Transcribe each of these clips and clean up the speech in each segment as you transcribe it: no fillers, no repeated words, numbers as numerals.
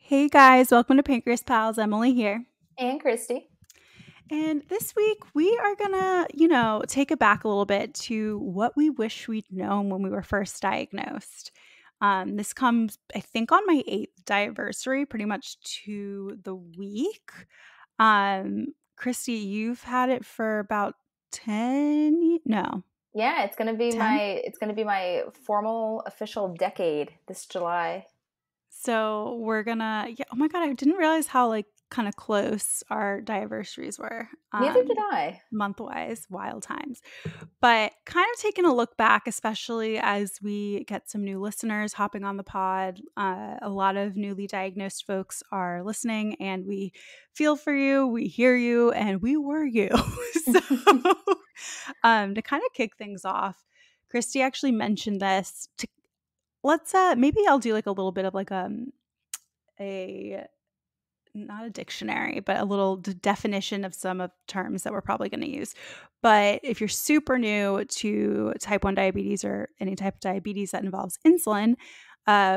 Hey guys, welcome to Pancreas Pals. Emily here. And Christy. And this week we are gonna, take it back a little bit to what we wish we'd known when we were first diagnosed. This comes, I think, on my 8th anniversary, pretty much to the week. Christy, you've had it for about 10, no, Yeah, 10. it's gonna be my formal official decade this July. So we're gonna, yeah, oh my God, I didn't realize how kind of close our anniversaries were. Neither did I. Month-wise, wild times. But kind of taking a look back, especially as we get some new listeners hopping on the pod. A lot of newly diagnosed folks are listening, and we feel for you, we hear you, and we were you. So, to kind of kick things off, Christy actually mentioned this. Let's maybe I'll do like a little bit of like a not a dictionary, but a little definition of some of terms that we're probably going to use. But if you're super new to type 1 diabetes or any type of diabetes that involves insulin,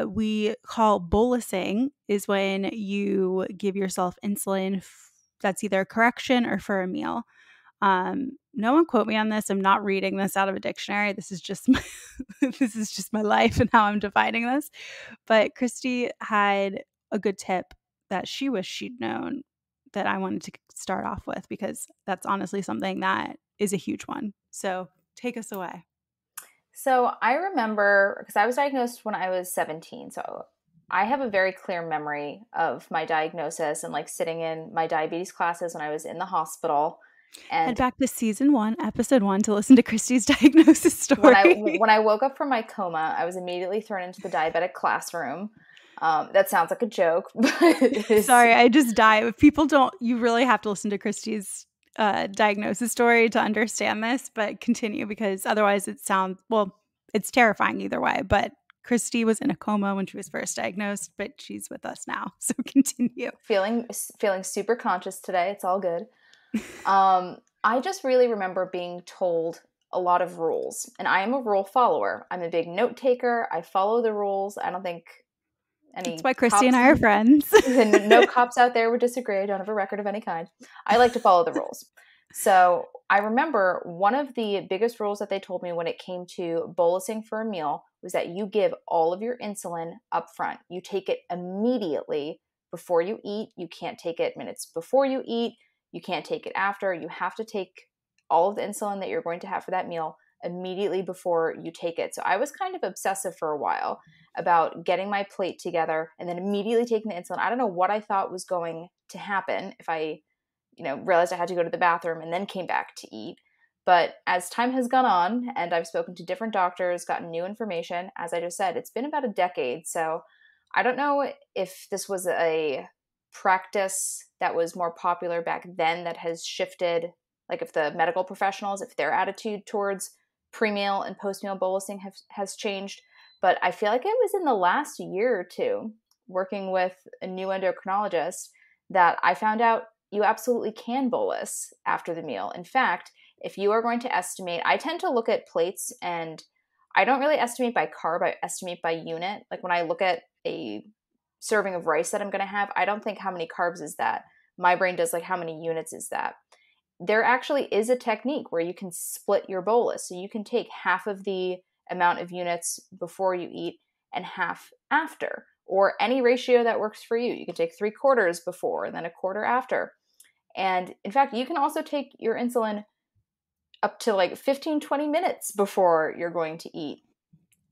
we call bolusing is when you give yourself insulin that's either a correction or for a meal. No one quote me on this. I'm not reading this out of a dictionary. This is just my, this is just my life and how I'm defining this. But Christy had a good tip that she wished she'd known that I wanted to start off with, because that's honestly something that is a huge one. So take us away. So I remember, because I was diagnosed when I was 17, so I have a very clear memory of my diagnosis and like sitting in my diabetes classes when I was in the hospital. Head And back to season 1, episode 1 to listen to Christy's diagnosis story. when I woke up from my coma, I was immediately thrown into the diabetic classroom. That sounds like a joke, but Sorry, I just die. If people don't, you really have to listen to Christy's diagnosis story to understand this, but continue, because otherwise it sounds, well, it's terrifying either way. But Christy was in a coma when she was first diagnosed, but she's with us now. So continue. feeling super conscious today. It's all good. I just really remember being told a lot of rules, and I am a rule follower. I'm a big note taker. I follow the rules. I don't think any That's why Christy and I are friends. no cops out there would disagree. I don't have a record of any kind. I like to follow the rules. So I remember one of the biggest rules that they told me when it came to bolusing for a meal was that you give all of your insulin up front. You take it immediately before you eat. You can't take it minutes before you eat. You can't take it after. You have to take all of the insulin that you're going to have for that meal immediately before you take it. So I was kind of obsessive for a while about getting my plate together and then immediately taking the insulin. I don't know what I thought was going to happen if I, realized I had to go to the bathroom and then came back to eat. But as time has gone on and I've spoken to different doctors, gotten new information, as I just said, it's been about a decade. So I don't know if this was a practice that was more popular back then that has shifted, like if the medical professionals, if their attitude towards pre-meal and post-meal bolusing has changed. But I feel like it was in the last year or two, working with a new endocrinologist, that I found out you absolutely can bolus after the meal. In fact, if you are going to estimate, I tend to look at plates, and I don't really estimate by carb, I estimate by unit. Like when I look at a serving of rice that I'm going to have, I don't think how many carbs is that. My brain does like how many units is that. There actually is a technique where you can split your bolus. So you can take half of the amount of units before you eat and half after, or any ratio that works for you. You can take 3/4 before and then 1/4 after. And in fact, you can also take your insulin up to like 15-20 minutes before you're going to eat,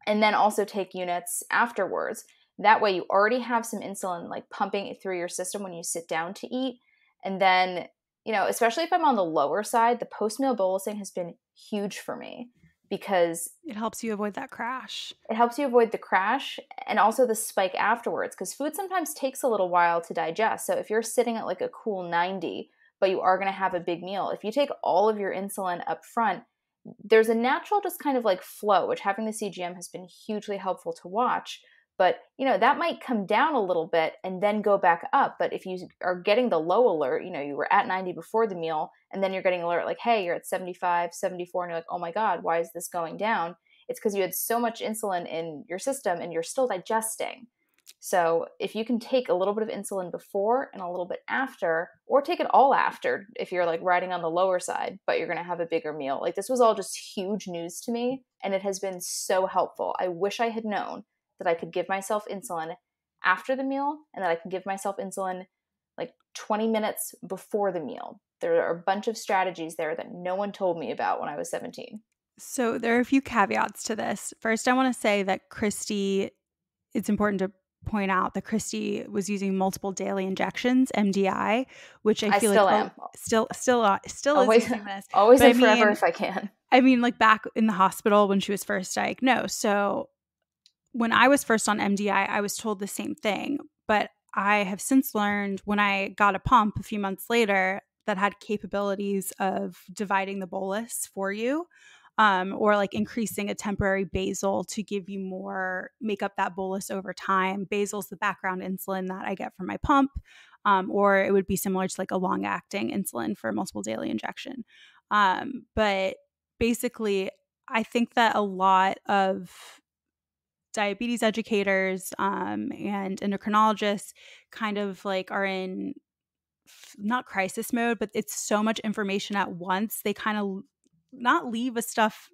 and then also take units afterwards. That way you already have some insulin like pumping through your system when you sit down to eat. And then, especially if I'm on the lower side, the post-meal bolusing has been huge for me because It helps you avoid that crash. it helps you avoid the crash and also the spike afterwards, because food sometimes takes a little while to digest. So if you're sitting at like a cool 90, but you are going to have a big meal, if you take all of your insulin up front, there's a natural just kind of like flow, which having the CGM has been hugely helpful to watch. But, that might come down a little bit and then go back up. But if you are getting the low alert, you were at 90 before the meal, and then you're getting alert like, hey, you're at 75, 74, and you're like, oh my God, why is this going down? It's because you had so much insulin in your system and you're still digesting. So if you can take a little bit of insulin before and a little bit after, or take it all after if you're like riding on the lower side, but you're going to have a bigger meal. Like this was all just huge news to me, and it has been so helpful. I wish I had known that I could give myself insulin after the meal and that I can give myself insulin like 20 minutes before the meal. There are a bunch of strategies there that no one told me about when I was 17. So there are a few caveats to this. First, I want to say that Christy, it's important to point out that Christy was using multiple daily injections, MDI, which I I feel like still am. still is Always, using this. always But and forever if I can. I mean, like back in the hospital when she was first diagnosed. So when I was first on MDI, I was told the same thing. But I have since learned when I got a pump a few months later that had capabilities of dividing the bolus for you, or like increasing a temporary basal to give you more, make up that bolus over time. Basal's the background insulin that I get from my pump, or it would be similar to like a long acting insulin for multiple daily injection. But basically, I think that a lot of diabetes educators and endocrinologists kind of like are in not crisis mode, but it's so much information at once. They kind of not leave stuff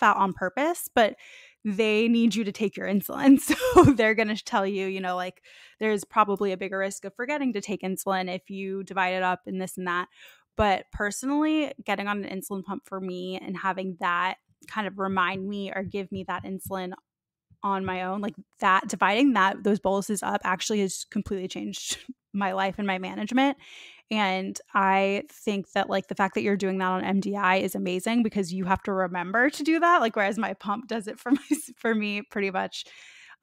out on purpose, but they need you to take your insulin. So they're going to tell you, like there's probably a bigger risk of forgetting to take insulin if you divide it up in this and that. But personally, getting on an insulin pump for me and having that kind of remind me or give me that insulin on my own, like that, dividing that those boluses up actually has completely changed my life and my management. And I think that like the fact that you're doing that on MDI is amazing because you have to remember to do that, like whereas my pump does it for for me pretty much.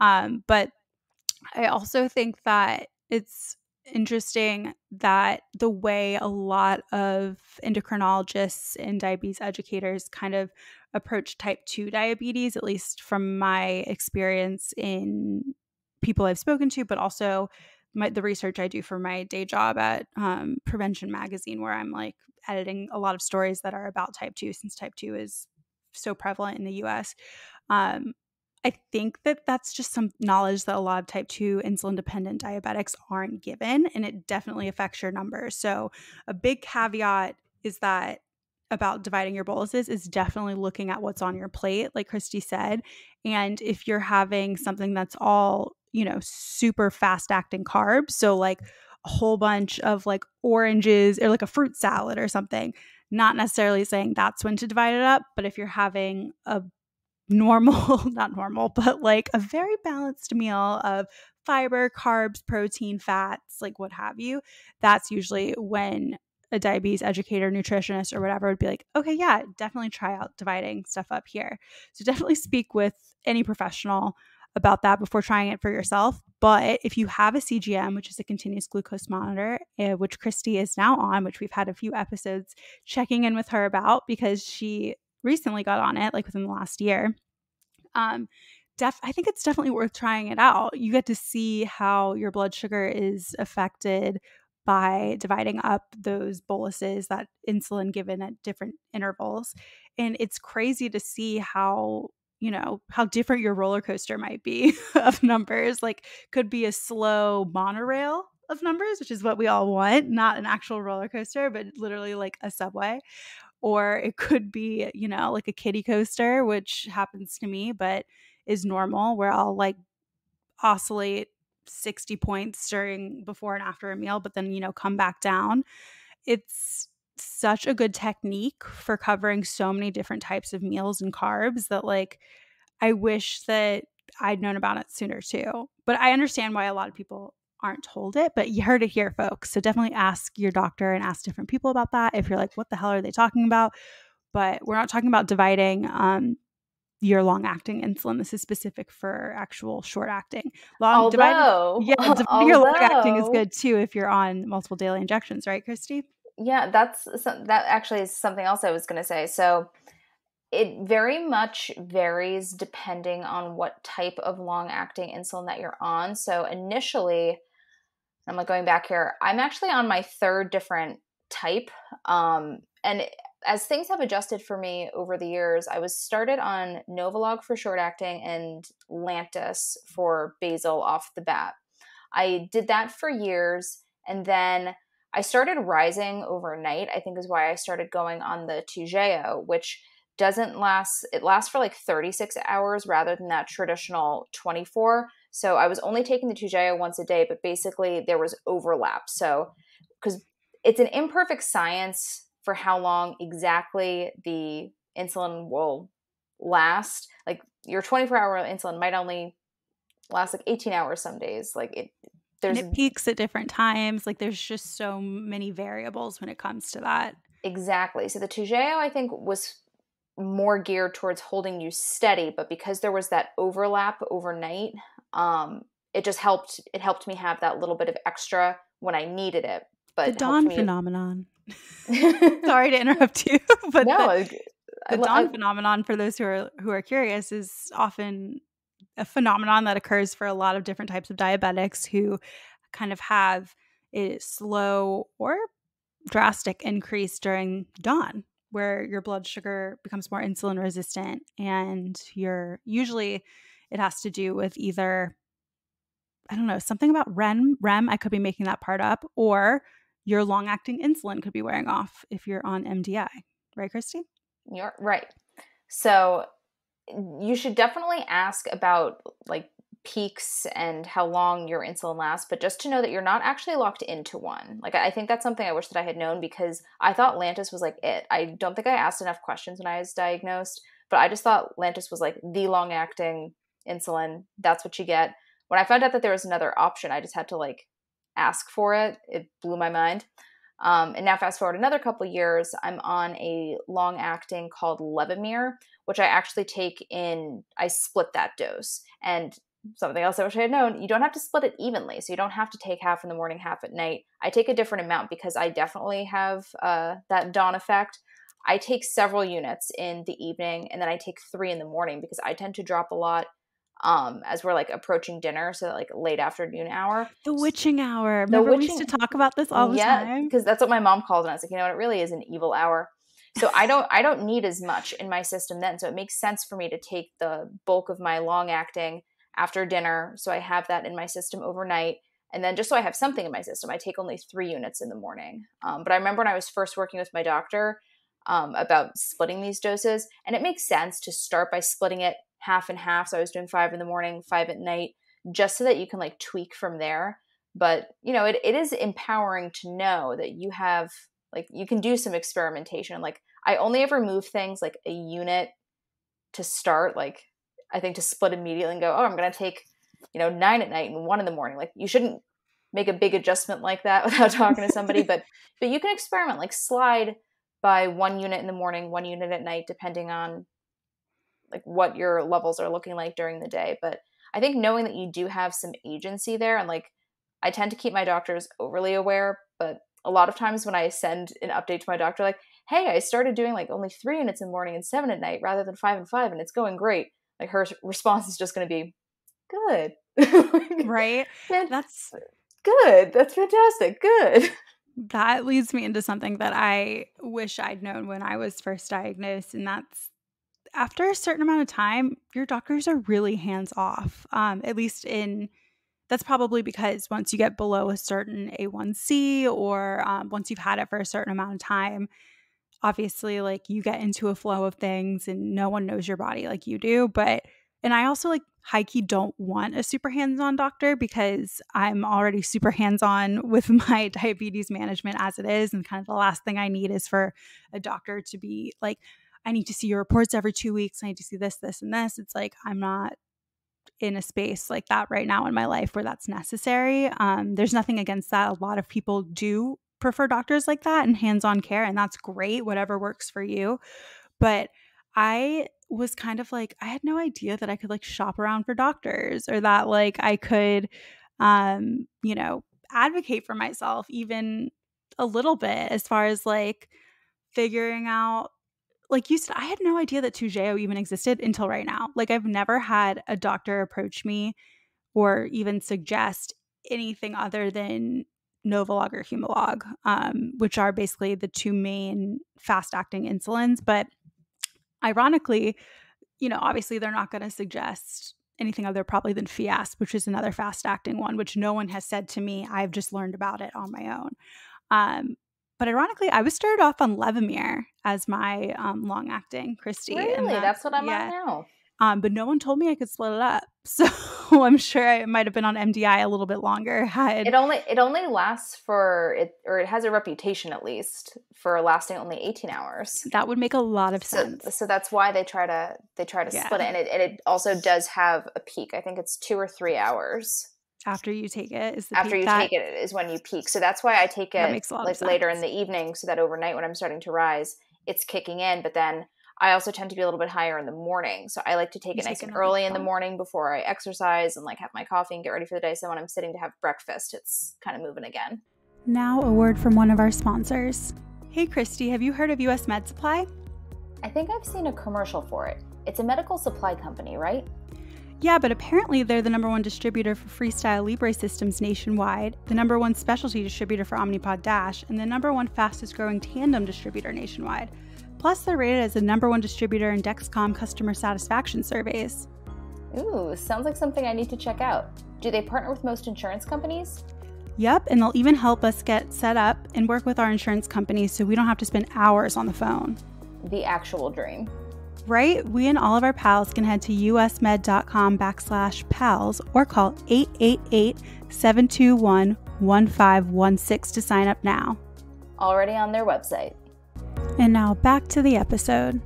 But I also think that it's interesting that the way a lot of endocrinologists and diabetes educators kind of approach type 2 diabetes, at least from my experience in people I've spoken to, but also the research I do for my day job at Prevention Magazine, where I'm like editing a lot of stories that are about type 2, since type 2 is so prevalent in the US. Um, I think that that's just some knowledge that a lot of type 2 insulin dependent diabetics aren't given, and it definitely affects your numbers. So, a big caveat is that about dividing your boluses is definitely looking at what's on your plate, like Christy said. And if you're having something that's all, super fast acting carbs, so like a whole bunch of like oranges or like a fruit salad or something, not necessarily saying that's when to divide it up. But if you're having a normal, not normal, but like a very balanced meal of fiber, carbs, protein, fats, like what have you, that's usually when a diabetes educator, nutritionist, or whatever would be like, okay, yeah, definitely try out dividing stuff up here. So definitely speak with any professional about that before trying it for yourself. But if you have a CGM, which is a continuous glucose monitor, which Christy is now on, which we've had a few episodes checking in with her about because she recently got on it, like within the last year. Um, I think it's definitely worth trying it out. You get to see how your blood sugar is affected by dividing up those boluses, that insulin given at different intervals. And it's crazy to see how different your roller coaster might be of numbers. Like, could be a slow monorail of numbers, which is what we all want, not an actual roller coaster, but literally like a subway. Or it could be, like a kiddie coaster, which happens to me, but is normal, where I'll like oscillate 60 points during before and after a meal, but then, come back down. It's such a good technique for covering so many different types of meals and carbs that like I wish that I'd known about it sooner too. But I understand why a lot of people aren't told it, but you heard it here, folks. So definitely ask your doctor and ask different people about that if you're like, what the hell are they talking about? But we're not talking about dividing your long acting insulin. This is specific for actual short acting. Although, Dividing your long acting is good too if you're on multiple daily injections, right, Christy? yeah, that actually is something else I was going to say. So it very much varies depending on what type of long acting insulin that you're on. So initially, I'm like going back here, I'm actually on my third different type. And as things have adjusted for me over the years, I was started on Novolog for short acting and Lantus for basal off the bat. I did that for years, and then I started rising overnight, I think is why I started going on the Toujeo, which doesn't last, it lasts for like 36 hours rather than that traditional 24. So I was only taking the Toujeo once a day, but basically there was overlap. So, because it's an imperfect science for how long exactly the insulin will last. Like your 24-hour insulin might only last like 18 hours some days. Like And there's it peaks at different times. Like there's just so many variables when it comes to that. exactly. So the Toujeo, I think, was more geared towards holding you steady, but because there was that overlap overnight, it just helped. It helped me have that little bit of extra when I needed it, The but helped dawn me. phenomenon. Sorry to interrupt you, but No, the dawn phenomenon, for those who are curious, is often a phenomenon that occurs for a lot of different types of diabetics who kind of have a slow or drastic increase during dawn, where your blood sugar becomes more insulin resistant, and you're usually it has to do with either, I don't know, something about REM, I could be making that part up, or your long acting insulin could be wearing off if you're on MDI. Right, Christy? you're right. So you should definitely ask about like peaks and how long your insulin lasts, but just to know that you're not actually locked into one. Like I think that's something I wish that I had known, because I thought Lantus was like it. I don't think I asked enough questions when I was diagnosed, but I just thought Lantus was like the long acting insulin. That's what you get. When I found out that there was another option, I just had to like ask for it. It blew my mind. And now, fast forward another couple years, I'm on a long acting called Levemir, which I actually take in, I split that dose. And something else I wish I had known, you don't have to split it evenly. So you don't have to take half in the morning, half at night. I take a different amount because I definitely have that dawn effect. I take several units in the evening, and then I take 3 in the morning because I tend to drop a lot as we're like approaching dinner. So like late afternoon hour. The witching hour. The Remember we used to witching, talk about this all the yeah, time? because that's what my mom called it. And I was like, you know what, it really is an evil hour. So I don't need as much in my system then. So it makes sense for me to take the bulk of my long acting after dinner. So I have that in my system overnight. And then just so I have something in my system, I take only 3 units in the morning. But I remember when I was first working with my doctor about splitting these doses, and it makes sense to start by splitting it half and half. So I was doing 5 in the morning, 5 at night, just so that you can like tweak from there. But you know, it is empowering to know that you have like you can do some experimentation. Like I only ever move things like a unit to start, like I think to split immediately and go, oh, I'm gonna take, 9 at night and 1 in the morning. Like you shouldn't make a big adjustment like that without talking to somebody, but you can experiment, like slide by 1 unit in the morning, 1 unit at night, depending on like what your levels are looking like during the day. But I think knowing that you do have some agency there, and like I tend to keep my doctors overly aware, but a lot of times when I send an update to my doctor, like, hey, I started doing like only 3 units in the morning and 7 at night rather than 5 and 5, and it's going great. Like her response is just going to be, good. Right? Man, That's good. That's fantastic. Good. that leads me into something that I wish I'd known when I was first diagnosed, and that's after a certain amount of time, your doctors are really hands off. At least in that's probably because once you get below a certain A1C, or once you've had it for a certain amount of time, obviously, like you get into a flow of things and no one knows your body like you do. And I also like high key don't want a super hands on doctor because I'm already super hands on with my diabetes management as it is. And kind of the last thing I need is for a doctor to be like, I need to see your reports every 2 weeks. I need to see this, this, and this. It's like, I'm not in a space like that right now in my life where that's necessary. There's nothing against that. A lot of people do prefer doctors like that and hands-on care, and that's great, whatever works for you. But I was kind of like, I had no idea that I could like shop around for doctors, or that like I could you know, advocate for myself even a little bit, as far as like figuring out, like you said, I had no idea that Toujeo even existed until right now. Like I've never had a doctor approach me or even suggest anything other than Novolog or Humalog, which are basically the two main fast-acting insulins. But ironically, obviously they're not going to suggest anything other probably than Fiasp, which is another fast-acting one, which no one has said to me. I've just learned about it on my own. But ironically, I was started off on Levemir as my long-acting, Christy, and Really? That's what I'm on yeah. now. But no one told me I could split it up. So I'm sure I might have been on MDI a little bit longer. It only lasts for it, or it has a reputation at least for lasting only 18 hours. That would make a lot of So sense. so that's why they try to split it, and it also does have a peak. I think it's 2 or 3 hours After you take it is the after peak. you take it is when you peak. So that's why I take That it makes a lot of like later in sense. the evening, so that overnight when I'm starting to rise, it's kicking in. But then I also tend to be a little bit higher in the morning, so I like to take You it nice take and another early in the bump. morning before I exercise and like have my coffee and get ready for the day. So when I'm sitting to have breakfast, it's kind of moving again. Now a word from one of our sponsors. Hey Christy, have you heard of US Med Supply? I think I've seen a commercial for it. It's a medical supply company, right? Yeah, but apparently they're the #1 distributor for Freestyle Libre systems nationwide, the #1 specialty distributor for Omnipod Dash, and the #1 fastest growing tandem distributor nationwide. Plus, they're rated as the #1 distributor in Dexcom customer satisfaction surveys. Ooh, sounds like something I need to check out. Do they partner with most insurance companies? Yep, and they'll even help us get set up and work with our insurance companies so we don't have to spend hours on the phone. The actual dream. Right? We and all of our pals can head to usmed.com/pals or call 888-721-1516 to sign up now. Already on their website. And now back to the episode.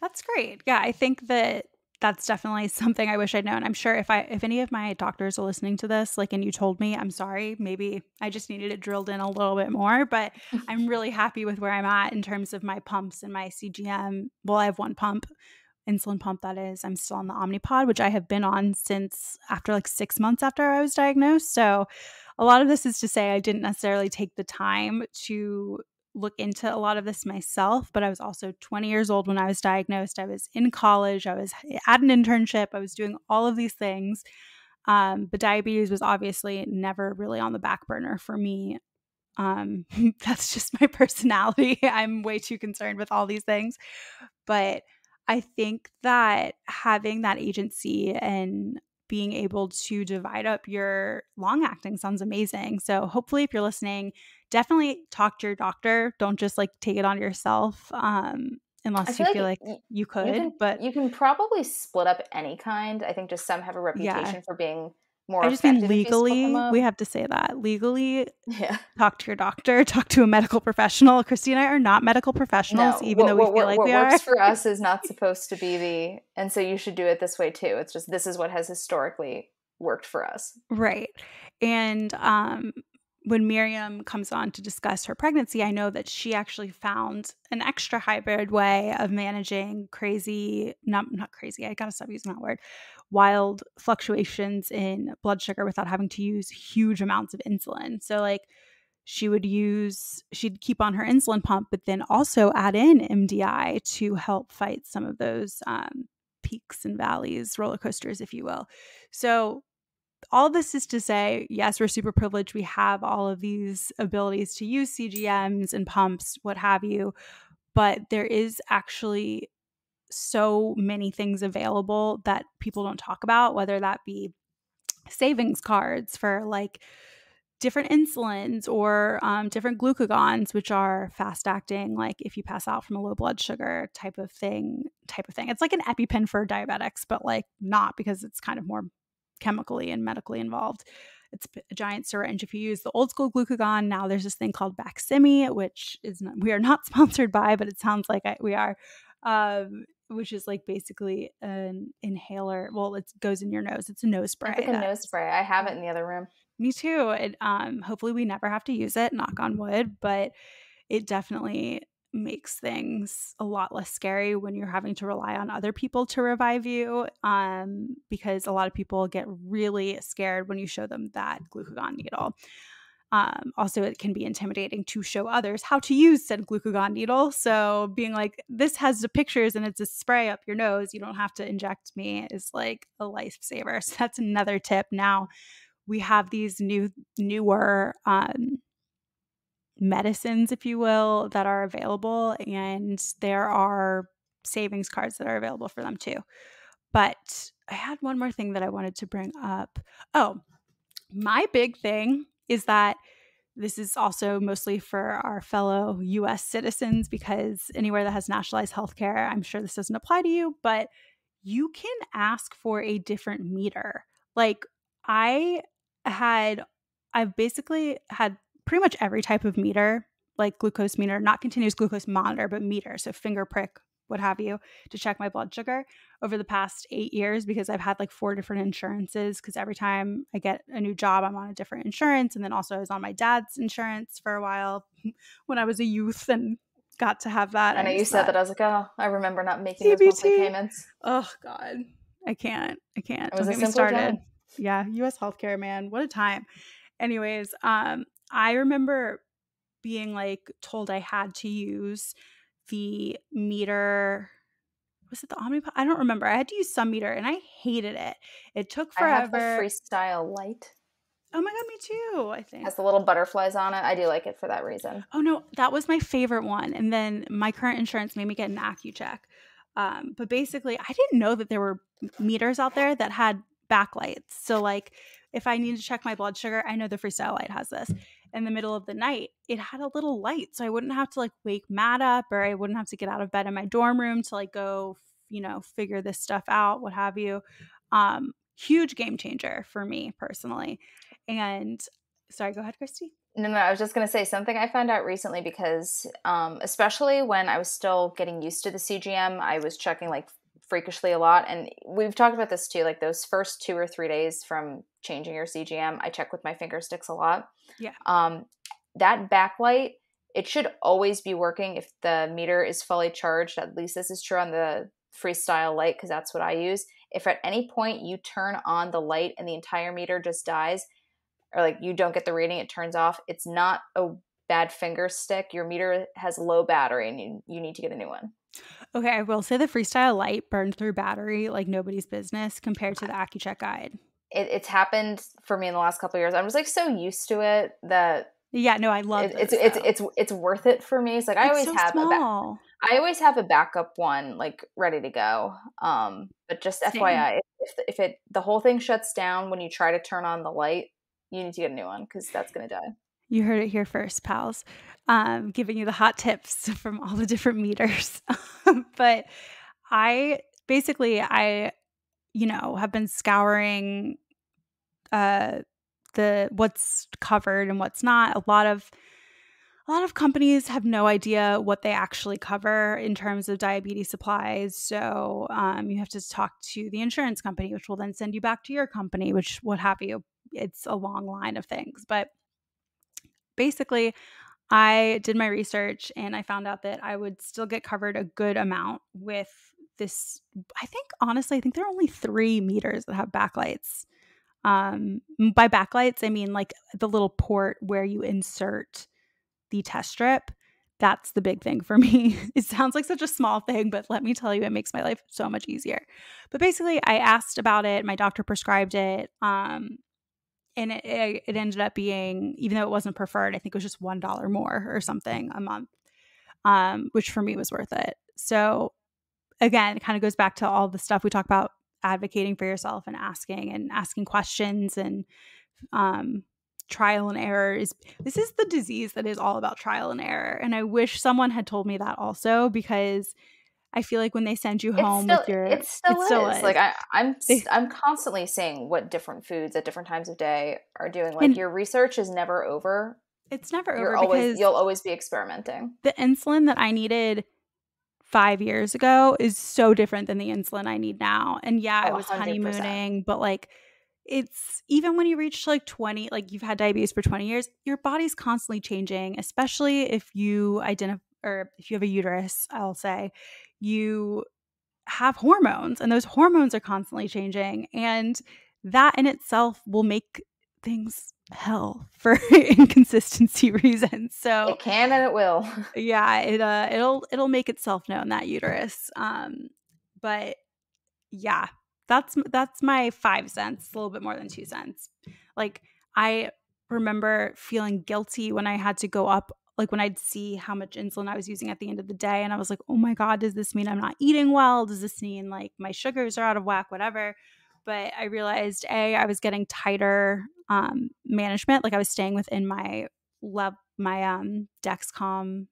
That's great. Yeah, I think that's definitely something I wish I'd known. I'm sure if any of my doctors are listening to this, like, and you told me, I'm sorry, maybe I just needed it drilled in a little bit more, but I'm really happy with where I'm at in terms of my pumps and my CGM. Well, I have one pump, insulin pump that is. I'm still on the Omnipod, which I have been on since after like 6 months after I was diagnosed. So a lot of this is to say I didn't necessarily take the time to look into a lot of this myself, but I was also 20 years old when I was diagnosed. I was in college, I was at an internship, I was doing all of these things. But diabetes was obviously never really on the back burner for me. That's just my personality. I'm way too concerned with all these things. But I think that having that agency and being able to divide up your long acting sounds amazing. So hopefully if you're listening, definitely talk to your doctor. Don't just like take it on yourself I unless you feel feel like like you you could. can But you can probably split up any kind. I think just some have a yeah, reputation for being more I just mean effective if you split them legally, we up. have to say that. Legally, Yeah. talk to your doctor, talk to a medical professional. Christy and I are not medical professionals, No, even though we feel like what we are. works for us is not supposed to be and so you should do it this way too. It's just this is what has historically worked for us. Right. And when Miriam comes on to discuss her pregnancy, I know that she actually found an extra hybrid way of managing crazy, not crazy, I gotta stop using that word, wild fluctuations in blood sugar without having to use huge amounts of insulin. So like she'd keep on her insulin pump, but then also add in MDI to help fight some of those peaks and valleys, roller coasters, if you will. So all this is to say, yes, we're super privileged. We have all of these abilities to use CGMs and pumps, what have you, but there is actually so many things available that people don't talk about, whether that be savings cards for like different insulins or different glucagons, which are fast acting, like if you pass out from a low blood sugar type of thing. It's like an EpiPen for diabetics, but like not, because it's kind of more chemically and medically involved. It's a giant syringe. If you use the old school glucagon, now there's this thing called Baqsimi, which we are not sponsored by, but it sounds like we are, which is like basically an inhaler. Well, it goes in your nose. It's a nose spray. It's like a nose spray. I have it in the other room. Me too. Hopefully we never have to use it, knock on wood, but it definitely makes things a lot less scary when you're having to rely on other people to revive you, because a lot of people get really scared when you show them that glucagon needle. Also, it can be intimidating to show others how to use said glucagon needle. So being like, this has the pictures and it's a spray up your nose, you don't have to inject me, is like a lifesaver. So that's another tip. Now, we have these newer medicines, if you will, that are available, and there are savings cards that are available for them too. But I had one more thing that I wanted to bring up. Oh, my big thing is that this is also mostly for our fellow US citizens, because anywhere that has nationalized healthcare, I'm sure this doesn't apply to you, but you can ask for a different meter. Like I had I've basically had pretty much every type of meter, like glucose meter, not continuous glucose monitor, but meter, so finger prick, what have you, to check my blood sugar over the past 8 years, because I've had like 4 different insurances, because every time I get a new job, I'm on a different insurance, and then also I was on my dad's insurance for a while when I was a youth and got to have that. I I know you miss said that. that. I was like, oh, I remember not making those monthly CBT. payments. Oh God. I can't. It was Don't a get me simpler started. time. Yeah, US healthcare, man. What a time. Anyways, I remember being like told I had to use the meter. Was it the Omnipod? I don't remember. I had to use some meter and I hated it. It took I have the forever. Freestyle Light. Oh my God, me too, I Has think. the little butterflies on it. I do like it for that reason. Oh no, that was my favorite one. And then my current insurance made me get an AccuCheck. But basically, I didn't know that there were meters out there that had backlights. So like, if I need to check my blood sugar, I know the Freestyle Light has this. In the middle of the night, it had a little light, so I wouldn't have to like wake Matt up, or I wouldn't have to get out of bed in my dorm room to like go, figure this stuff out, what have you. Huge game changer for me personally. And sorry, go ahead, Christy. No, I was just going to say something I found out recently because, especially when I was still getting used to the CGM, I was checking like freakishly a lot. And we've talked about this too, like those first 2 or 3 days from changing your CGM, I check with my finger sticks a lot. Yeah. That backlight, it should always be working if the meter is fully charged. At least this is true on the Freestyle Light because that's what I use. If at any point you turn on the light and the entire meter just dies, or like you don't get the reading, it turns off, it's not a bad finger stick. Your meter has low battery and you need to get a new one. Okay, I will say the Freestyle Light burned through battery like nobody's business compared to the AccuCheck Guide. It's happened for me in the last couple of years. I'm just like so used to it that Yeah, no, I love it's those it's though. it's worth it for me. It's like It's so small. I always have a backup one like ready to go. But just Same. FYI, if it the whole thing shuts down when you try to turn on the light, you need to get a new one because that's gonna die. You heard it here first, pals. Giving you the hot tips from all the different meters. But I basically have been scouring the what's covered and what's not. A lot of companies have no idea what they actually cover in terms of diabetes supplies. So you have to talk to the insurance company, which will then send you back to your company, which what have you. It's a long line of things. But basically, I did my research and I found out that I would still get covered a good amount with this. I think there are only 3 meters that have backlights. By backlights, I mean like the little port where you insert the test strip. That's the big thing for me. It sounds like such a small thing, but let me tell you, it makes my life so much easier. But basically, I asked about it. My doctor prescribed it. And it ended up being, even though it wasn't preferred, I think it was just $1 more or something a month, which for me was worth it. So again, it kind of goes back to all the stuff we talk about, advocating for yourself and asking questions and trial and error. This is the disease that is all about trial and error. And I wish someone had told me that also, because I feel like when they send you It's home still with your, it still it still is. Like is. They, I'm constantly seeing what different foods at different times of day are doing. Like and your research is never over. it's never over because You'll always be experimenting. the insulin that I needed 5 years ago is so different than the insulin I need now. And yeah, Oh, I was 100%. honeymooning, but like it's even when you reach like 20, like you've had diabetes for 20 years, your body's constantly changing, especially if you identify or if you have a uterus, I'll say, you have hormones and those hormones are constantly changing. And that in itself will make things hell for inconsistency reasons. So It can and it will. yeah, it'll make itself known, that uterus. But yeah, That's my 5 cents, a little bit more than 2 cents. Like, I remember feeling guilty when I had to go up like, when I'd see how much insulin I was using at the end of the day, and I was like, "Oh my god, does this mean I'm not eating well? Does this mean, like, my sugars are out of whack?" Whatever. But I realized, A, I was getting tighter, management, like, I was staying within my Dexcom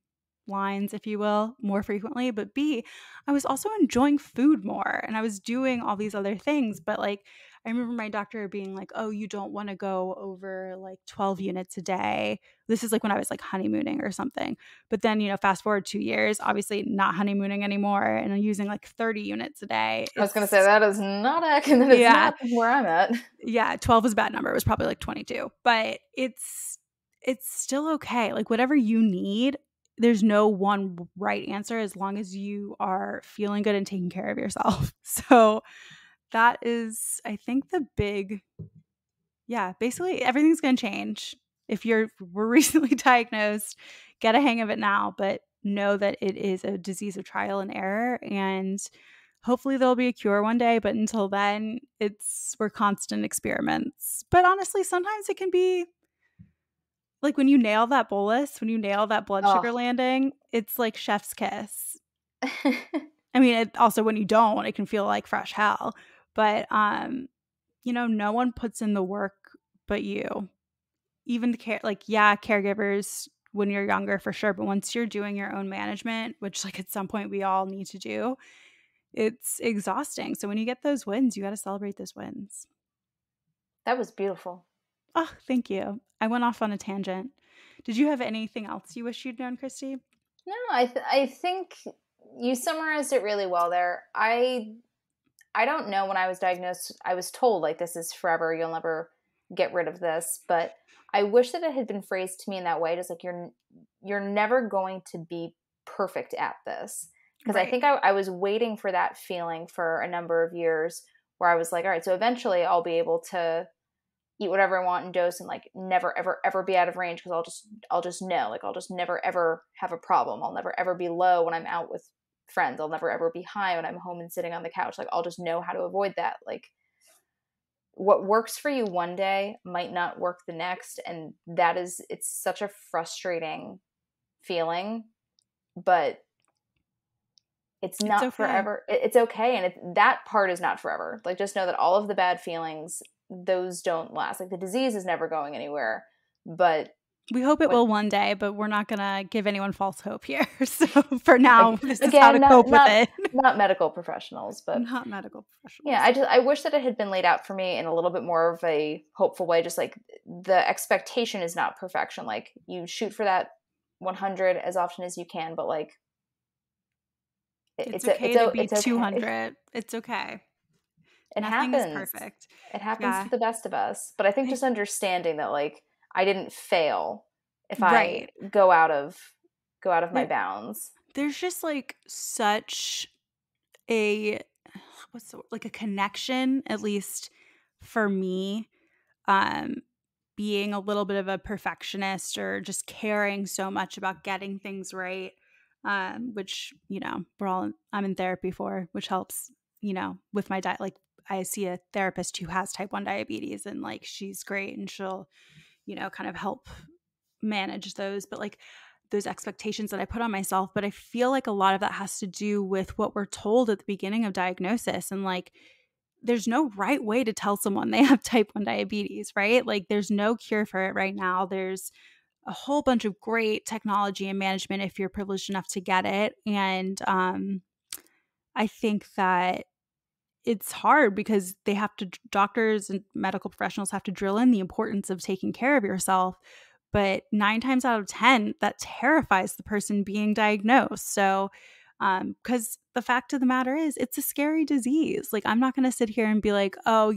lines, if you will, more frequently, but B, I was also enjoying food more and I was doing all these other things. But like, I remember my doctor being like, oh, you don't want to go over like 12 units a day. This is like when I was like honeymooning or something. But then, fast forward 2 years, obviously not honeymooning anymore. And I'm using like 30 units a day. I was going to say It's, that is not accurate. That is yeah, not where I'm at. yeah, 12 is a bad number. It was probably like 22, but it's still okay. Like whatever you need, there's no one right answer as long as you are feeling good and taking care of yourself. So that is, I think, the big, yeah, basically everything's going to change. If were recently diagnosed, get a hang of it now, but know that it is a disease of trial and error, and hopefully there'll be a cure one day, but until then, we're constant experiments. But honestly, sometimes it can be like when you nail that bolus, when you nail that blood sugar Oh. landing, it's like chef's kiss. I mean, also when you don't, it can feel like fresh hell. But no one puts in the work but you. Even the caregivers when you're younger for sure, but once you're doing your own management, which like at some point we all need to do, it's exhausting. So when you get those wins, you got to celebrate those wins. That was beautiful. Oh, thank you. I went off on a tangent. Did you have anything else you wish you'd known, Christy? No, I think you summarized it really well there. I don't know when I was diagnosed. I was told like this is forever. You'll never get rid of this. But I wish that it had been phrased to me in that way, just like you're never going to be perfect at this. Because I Right. think I was waiting for that feeling for a number of years where I was like, all right, so eventually I'll be able to eat whatever I want and dose and like never ever ever be out of range because I'll just know, like I'll just never ever have a problem. I'll never ever be low when I'm out with friends. I'll never ever be high when I'm home and sitting on the couch. Like I'll just know how to avoid that. Like what works for you one day might not work the next, and it's such a frustrating feeling, but it's It's not okay. forever. It's okay, and that part is not forever. Like just know that all of the bad feelings, those don't last. Like the disease is never going anywhere, but We hope it when will one day, but we're not going to give anyone false hope here. So for now, this is how again, to not cope with not it. not medical professionals, but Not medical yeah, professionals. I wish that it had been laid out for me in a little bit more of a hopeful way. Just like the expectation is not perfection. Like you shoot for that 100 as often as you can, but like It's okay to be it's okay. 200. It's okay. It Nothing is happens. perfect. It happens to Yeah. the best of us. But I think I just understanding that like I didn't fail if I Right. go out of my There bounds. there's just like such a like a connection, at least for me, um, being a little bit of a perfectionist or just caring so much about getting things right, which, I'm in therapy for, which helps, with my diet. Like, I see a therapist who has type 1 diabetes and like she's great and she'll, kind of help manage those. But like, those expectations that I put on myself, but I feel like a lot of that has to do with what we're told at the beginning of diagnosis. And like, there's no right way to tell someone they have type 1 diabetes, right? Like, there's no cure for it right now. There's a whole bunch of great technology and management if you're privileged enough to get it. And I think that it's hard because doctors and medical professionals have to drill in the importance of taking care of yourself. But 9 times out of 10, that terrifies the person being diagnosed. So, because the fact of the matter is, it's a scary disease. Like, I'm not going to sit here and be like, oh,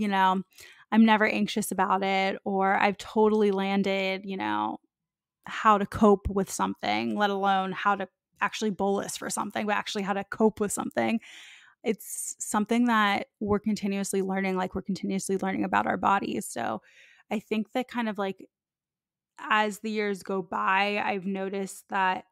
I'm never anxious about it, or I've totally landed, how to cope with something, let alone how to actually bolus for something, but actually how to cope with something. It's something that we're continuously learning, like we're continuously learning about our bodies. So I think that kind of like as the years go by, I've noticed that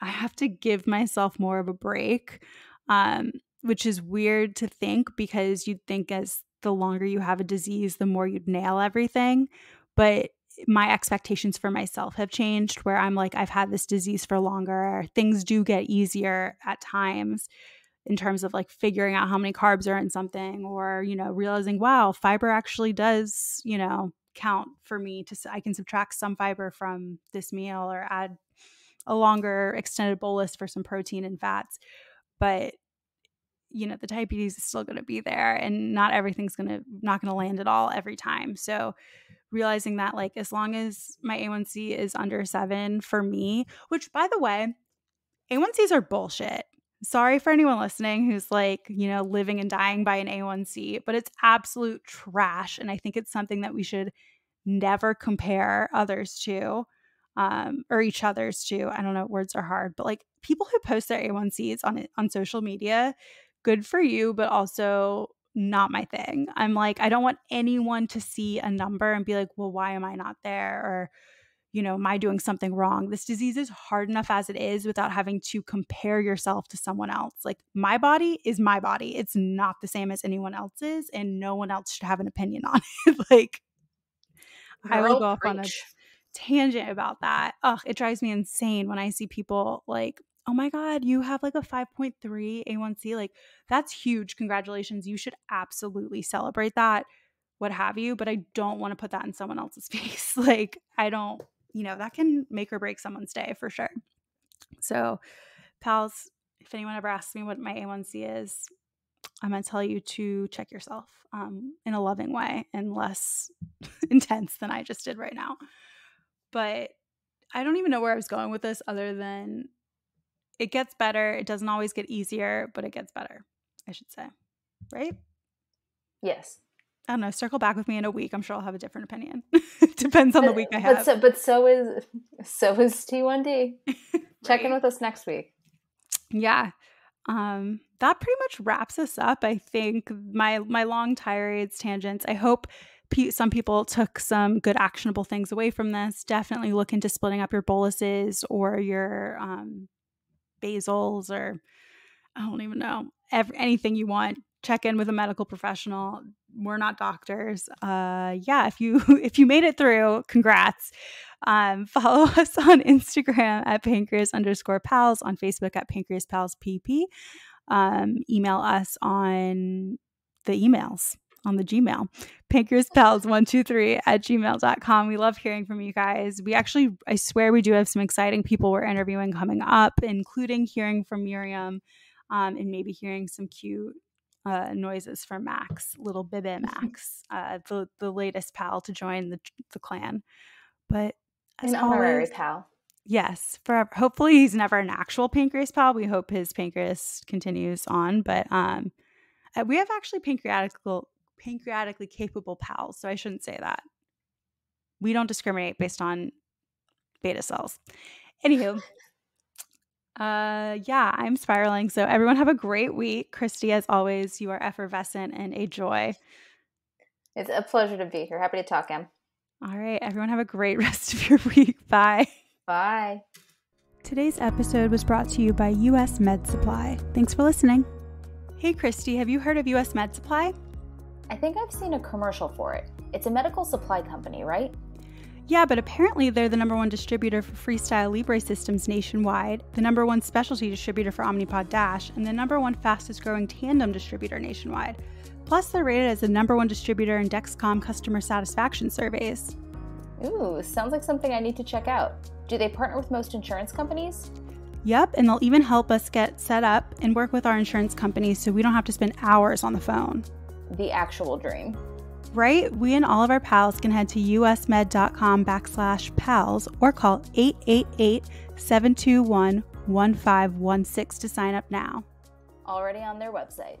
I have to give myself more of a break. Um, which is weird to think because you'd think as the longer you have a disease, the more you'd nail everything. But my expectations for myself have changed where I'm like, I've had this disease for longer. Things do get easier at times in terms of like figuring out how many carbs are in something or, realizing, wow, fiber actually does, count for me I can subtract some fiber from this meal or add a longer extended bolus for some protein and fats. But the diabetes is still going to be there and not everything's not going to land at all every time. So realizing that like as long as my A1C is under 7 for me, which by the way, A1Cs are bullshit. Sorry for anyone listening who's like, living and dying by an A1C, but it's absolute trash. And I think it's something that we should never compare others to, or each other's to. I don't know, words are hard, but like people who post their A1Cs on social media, good for you, but also not my thing. I'm like, I don't want anyone to see a number and be like, well, why am I not there? Or, am I doing something wrong? This disease is hard enough as it is without having to compare yourself to someone else. Like my body is my body. It's not the same as anyone else's, and no one else should have an opinion on it. Like I will Girl, go off on a preach. tangent about that. Ugh, it drives me insane when I see people like, oh my God, you have like a 5.3 A1C. Like that's huge. Congratulations. You should absolutely celebrate that, what have you. But I don't want to put that in someone else's face. Like I don't, that can make or break someone's day for sure. So pals, if anyone ever asks me what my A1C is, I'm going to tell you to check yourself in a loving way and less intense than I just did right now. But I don't even know where I was going with this other than it gets better. It doesn't always get easier, but it gets better, I should say. Right? Yes. I don't know. Circle back with me in a week. I'm sure I'll have a different opinion. Depends on the week I have. But so is T1D. Check in with us next week. Yeah. That pretty much wraps us up. I think my long tirades, tangents. I hope some people took some good actionable things away from this. Definitely look into splitting up your boluses or your basals, or I don't even know, anything you want. Check in with a medical professional. We're not doctors. Yeah, if you made it through, congrats. Follow us on Instagram at pancreas_pals, on Facebook at pancreaspalspp. Email us on the emails on the Gmail, pancreaspals123@gmail.com. We love hearing from you guys. I swear we do have some exciting people we're interviewing coming up, including hearing from Miriam, and maybe hearing some cute noises from Max, little Bebe Max, the latest pal to join the clan. But as an honorary always, pal. yes, forever. Hopefully he's never an actual pancreas pal. We hope his pancreas continues on. But we have actually pancreatically capable pals, so I shouldn't say that. We don't discriminate based on beta cells. Anywho, yeah, I'm spiraling. So everyone have a great week. Christy, as always, you are effervescent and a joy. It's a pleasure to be here. Happy to talk, Em. All right, everyone have a great rest of your week. Bye. Bye. Today's episode was brought to you by US Med Supply. Thanks for listening. Hey, Christy, have you heard of US Med Supply? I think I've seen a commercial for it. It's a medical supply company, right? Yeah, but apparently they're the #1 distributor for Freestyle Libre systems nationwide, the #1 specialty distributor for Omnipod Dash, and the #1 fastest growing tandem distributor nationwide. Plus, they're rated as the #1 distributor in Dexcom customer satisfaction surveys. Ooh, sounds like something I need to check out. Do they partner with most insurance companies? Yep, and they'll even help us get set up and work with our insurance companies so we don't have to spend hours on the phone. The actual dream. Right? We and all of our pals can head to usmed.com/pals or call 888-721-1516 to sign up now. Already on their website.